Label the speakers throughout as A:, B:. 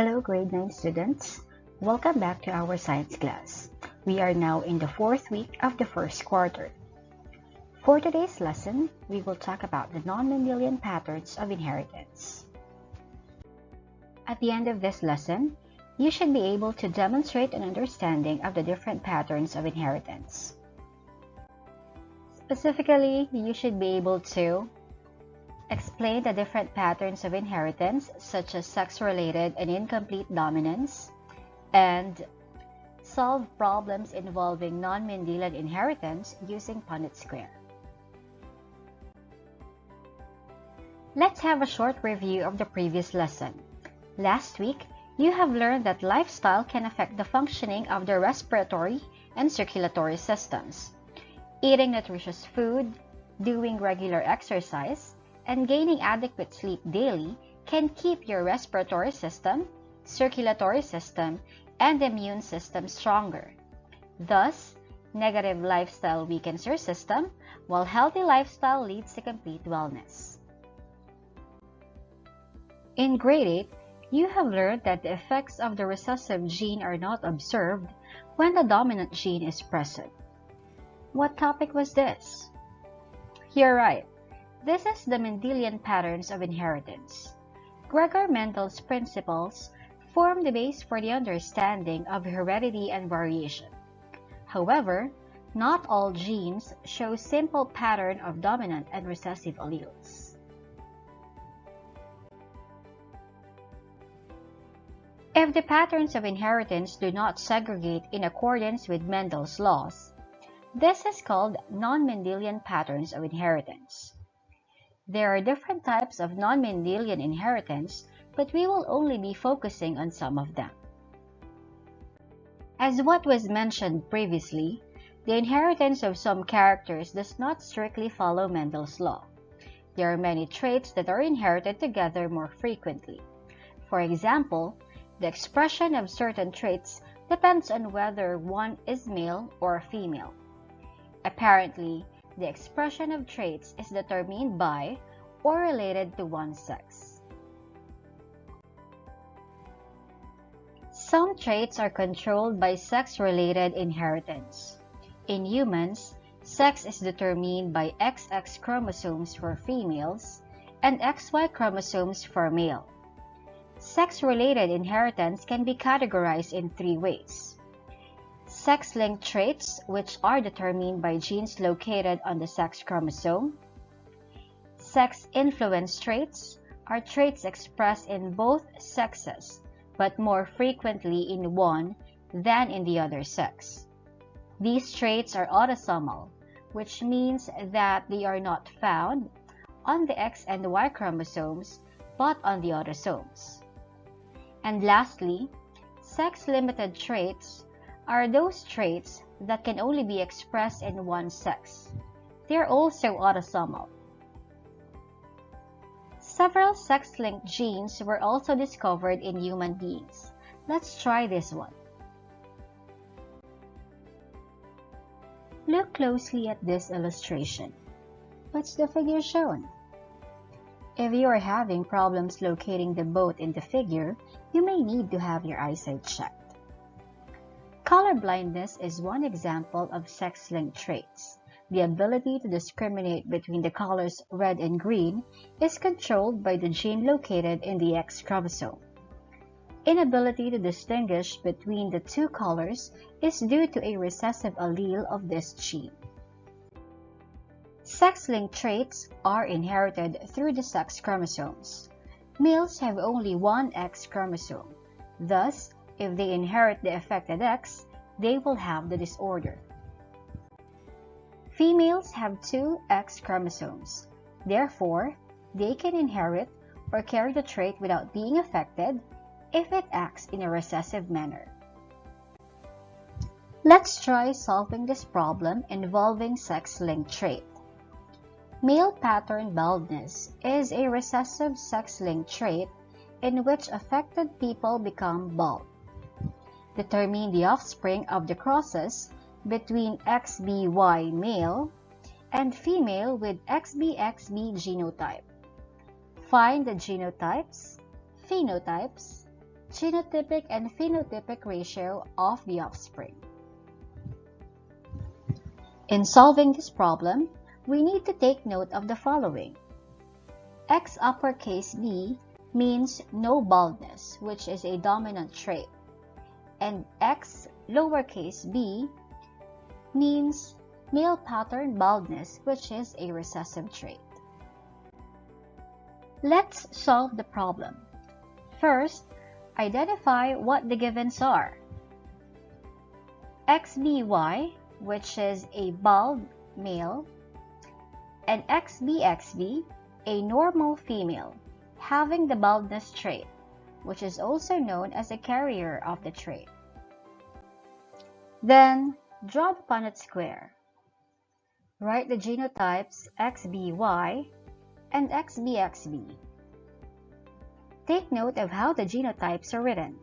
A: Hello grade 9 students. Welcome back to our science class. We are now in the 4th week of the first quarter. For today's lesson, we will talk about the non-Mendelian patterns of inheritance. At the end of this lesson, you should be able to demonstrate an understanding of the different patterns of inheritance. Specifically, you should be able to explain the different patterns of inheritance, such as sex-related and incomplete dominance, and solve problems involving non-Mendelian inheritance using Punnett square. Let's have a short review of the previous lesson. Last week, you have learned that lifestyle can affect the functioning of the respiratory and circulatory systems. Eating nutritious food, doing regular exercise, and gaining adequate sleep daily can keep your respiratory system, circulatory system, and immune system stronger. Thus, negative lifestyle weakens your system, while healthy lifestyle leads to complete wellness. In grade 8, you have learned that the effects of the recessive gene are not observed when the dominant gene is present. What topic was this? You're right. This is the Mendelian patterns of inheritance. Gregor Mendel's principles form the base for the understanding of heredity and variation. However, not all genes show simple pattern of dominant and recessive alleles. If the patterns of inheritance do not segregate in accordance with Mendel's laws, this is called non-Mendelian patterns of inheritance. There are different types of non-Mendelian inheritance, but we will only be focusing on some of them. As what was mentioned previously, the inheritance of some characters does not strictly follow Mendel's law. There are many traits that are inherited together more frequently. For example, the expression of certain traits depends on whether one is male or female. Apparently, the expression of traits is determined by or related to one's sex. Some traits are controlled by sex-related inheritance. In humans, sex is determined by XX chromosomes for females and XY chromosomes for male. Sex-related inheritance can be categorized in 3 ways. Sex-linked traits, which are determined by genes located on the sex chromosome. Sex-influenced traits are traits expressed in both sexes, but more frequently in one than in the other sex. These traits are autosomal, which means that they are not found on the X and Y chromosomes, but on the autosomes. And lastly, sex-limited traits are those traits that can only be expressed in one sex. They are also autosomal. Several sex-linked genes were also discovered in human beings. Let's try this one. Look closely at this illustration. What's the figure shown? If you are having problems locating the boat in the figure, you may need to have your eyesight checked. Color blindness is one example of sex-linked traits. The ability to discriminate between the colors red and green is controlled by the gene located in the X chromosome. Inability to distinguish between the two colors is due to a recessive allele of this gene. Sex-linked traits are inherited through the sex chromosomes. Males have only one X chromosome. Thus, if they inherit the affected X, they will have the disorder. Females have 2 X chromosomes. Therefore, they can inherit or carry the trait without being affected if it acts in a recessive manner. Let's try solving this problem involving sex-linked trait. Male pattern baldness is a recessive sex-linked trait in which affected people become bald. Determine the offspring of the crosses between XBY male and female with XBXB genotype. Find the genotypes, phenotypes, genotypic and phenotypic ratio of the offspring. In solving this problem, we need to take note of the following. X uppercase B means no baldness, which is a dominant trait, and X lowercase b means male pattern baldness, which is a recessive trait. Let's solve the problem. First, identify what the givens are. XBY, which is a bald male, and XBXB, a normal female, having the baldness trait, which is also known as a carrier of the trait. Then, draw the Punnett square. Write the genotypes XBY and XBXB. Take note of how the genotypes are written.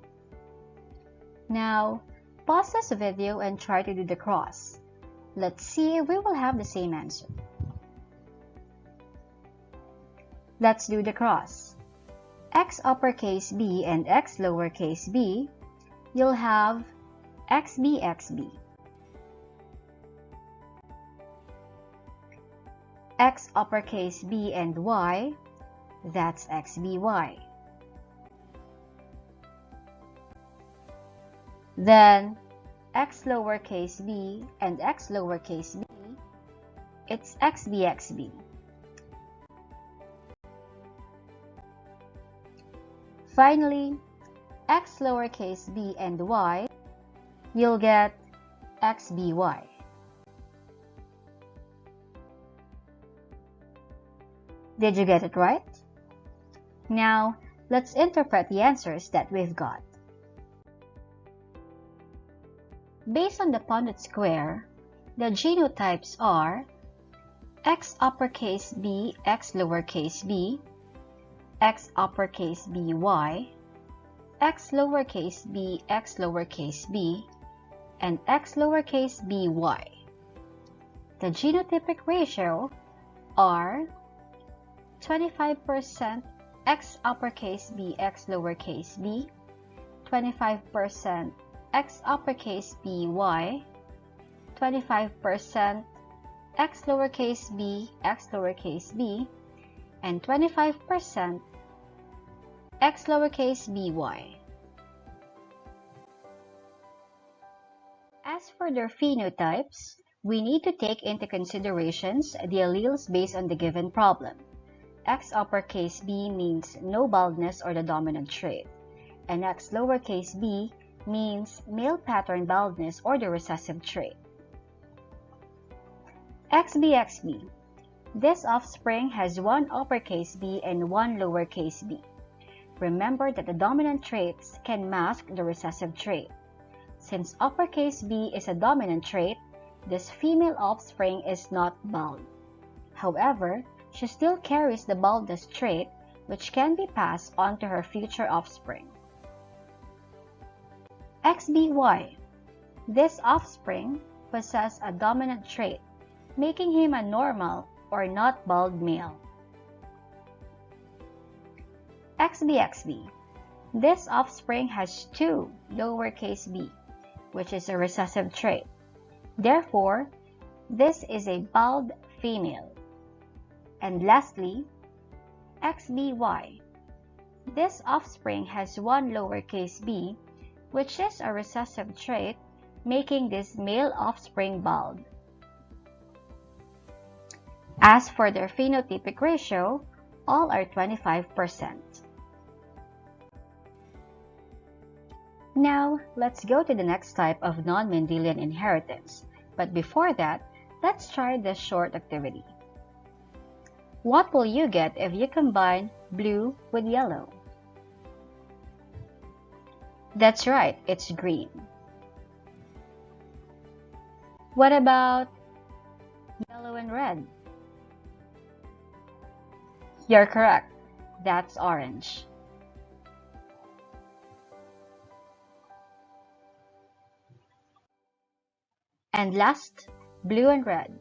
A: Now, pause this video and try to do the cross. Let's see if we will have the same answer. Let's do the cross. X uppercase B and X lowercase b, you'll have XBXB. X uppercase B and Y, that's XBY. Then, X lowercase b and X lowercase b, it's XBXB. Finally, X lowercase b and Y, you'll get XBY. Did you get it right? Now, let's interpret the answers that we've got. Based on the Punnett square, the genotypes are X uppercase b, X lowercase b, X uppercase by, X lowercase b, X lowercase b, and X lowercase by. The genotypic ratio are 25% X uppercase b, X lowercase b, 25% X uppercase by, 25% X lowercase b, X lowercase b, and 25% X lowercase by. As for their phenotypes, we need to take into considerations the alleles based on the given problem. X uppercase b means no baldness or the dominant trait, and X lowercase b means male pattern baldness or the recessive trait. XBXB. This offspring has one uppercase b and one lowercase b. Remember that the dominant traits can mask the recessive trait. Since uppercase b is a dominant trait, this female offspring is not bald. However, she still carries the baldness trait, which can be passed on to her future offspring. XBY. This offspring possesses a dominant trait, making him a normal or not bald male. XBXB. This offspring has two lowercase b, which is a recessive trait. Therefore, this is a bald female. And lastly, XBY. This offspring has one lowercase b, which is a recessive trait, making this male offspring bald. As for their phenotypic ratio, all are 25%. Now, let's go to the next type of non-Mendelian inheritance. But before that, let's try this short activity. What will you get if you combine blue with yellow? That's right, it's green. What about yellow and red? You're correct, that's orange. And last, blue and red.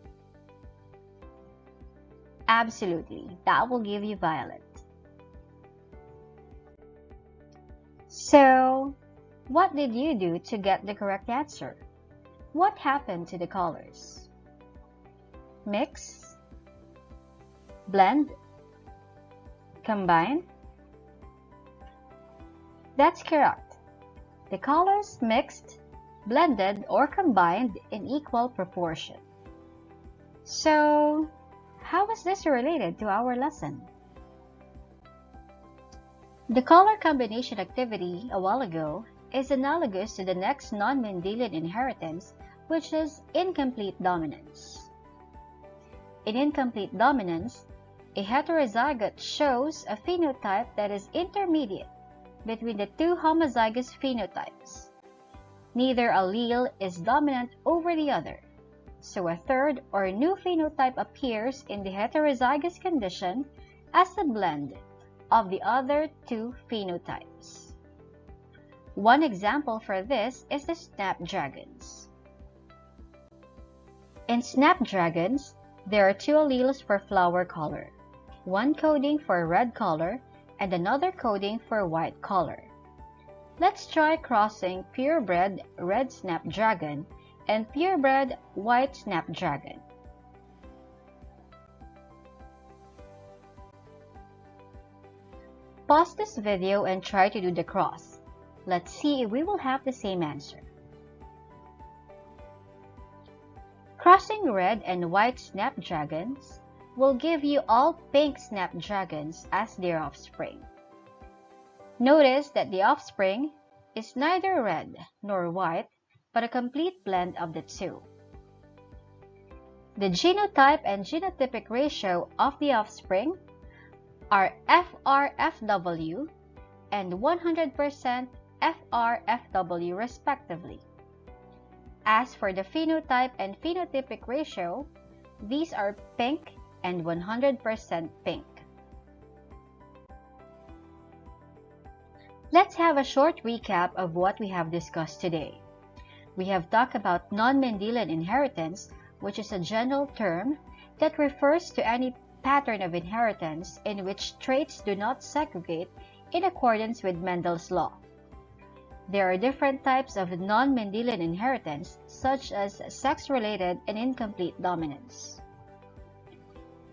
A: Absolutely, that will give you violet. So, what did you do to get the correct answer? What happened to the colors? Mix, blend, combine? That's correct. The colors mixed, blended, or combined in equal proportion. So, how is this related to our lesson? The color combination activity a while ago is analogous to the next non-Mendelian inheritance, which is incomplete dominance. In incomplete dominance, a heterozygote shows a phenotype that is intermediate between the two homozygous phenotypes. Neither allele is dominant over the other, so a third or new phenotype appears in the heterozygous condition as a blend of the other two phenotypes. One example for this is the snapdragons. In snapdragons, there are two alleles for flower color, one coding for red color and another coding for white color. Let's try crossing purebred red snapdragon and purebred white snapdragon. Pause this video and try to do the cross. Let's see if we will have the same answer. Crossing red and white snapdragons will give you all pink snapdragons as their offspring. Notice that the offspring is neither red nor white, but a complete blend of the two. The genotype and genotypic ratio of the offspring are FR-FW and 100% FR-FW respectively. As for the phenotype and phenotypic ratio, these are pink and 100% pink. Let's have a short recap of what we have discussed today. We have talked about non-Mendelian inheritance, which is a general term that refers to any pattern of inheritance in which traits do not segregate in accordance with Mendel's law. There are different types of non-Mendelian inheritance, such as sex-related and incomplete dominance.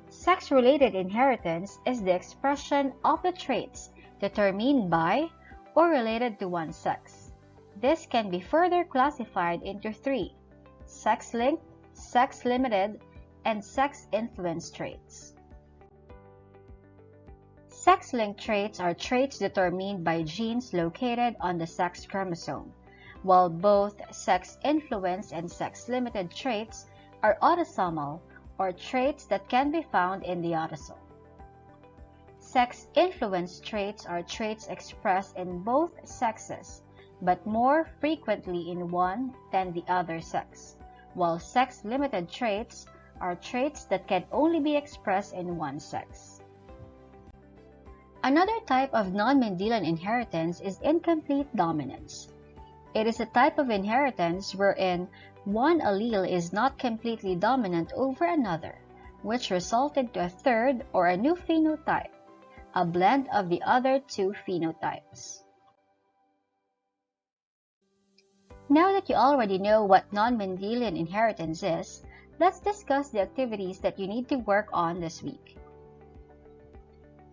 A: Sex-related inheritance is the expression of the traits determined by or related to one sex. This can be further classified into three: sex-linked, sex-limited, and sex-influenced traits. Sex-linked traits are traits determined by genes located on the sex chromosome, while both sex-influenced and sex-limited traits are autosomal, or traits that can be found in the autosome. Sex-influenced traits are traits expressed in both sexes, but more frequently in one than the other sex, while sex-limited traits are traits that can only be expressed in one sex. Another type of non-Mendelian inheritance is incomplete dominance. It is a type of inheritance wherein one allele is not completely dominant over another, which resulted to a third or a new phenotype, a blend of the other two phenotypes. Now that you already know what non-Mendelian inheritance is, let's discuss the activities that you need to work on this week.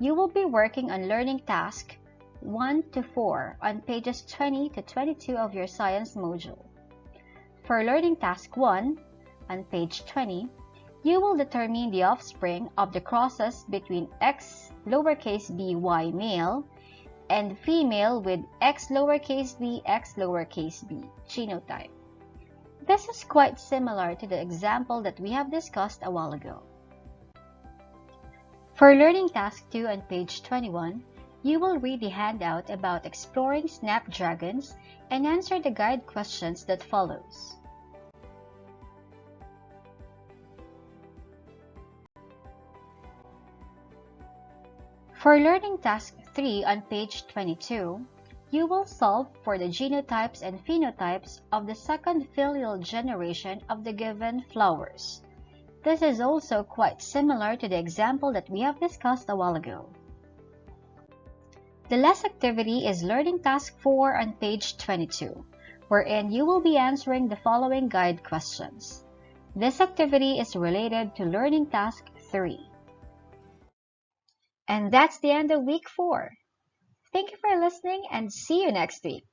A: You will be working on learning task 1 to 4 on pages 20 to 22 of your science module. For learning task 1, on page 20, you will determine the offspring of the crosses between X lowercase b y male and female with X lowercase b X lowercase b genotype. This is quite similar to the example that we have discussed a while ago. For learning task 2 on page 21, you will read the handout about exploring snapdragons and answer the guide questions that follows. For learning task 3 on page 22, you will solve for the genotypes and phenotypes of the second filial generation of the given flowers. This is also quite similar to the example that we have discussed a while ago. The last activity is Learning Task 4 on page 22, wherein you will be answering the following guide questions. This activity is related to Learning Task 3. And that's the end of week 4. Thank you for listening and see you next week.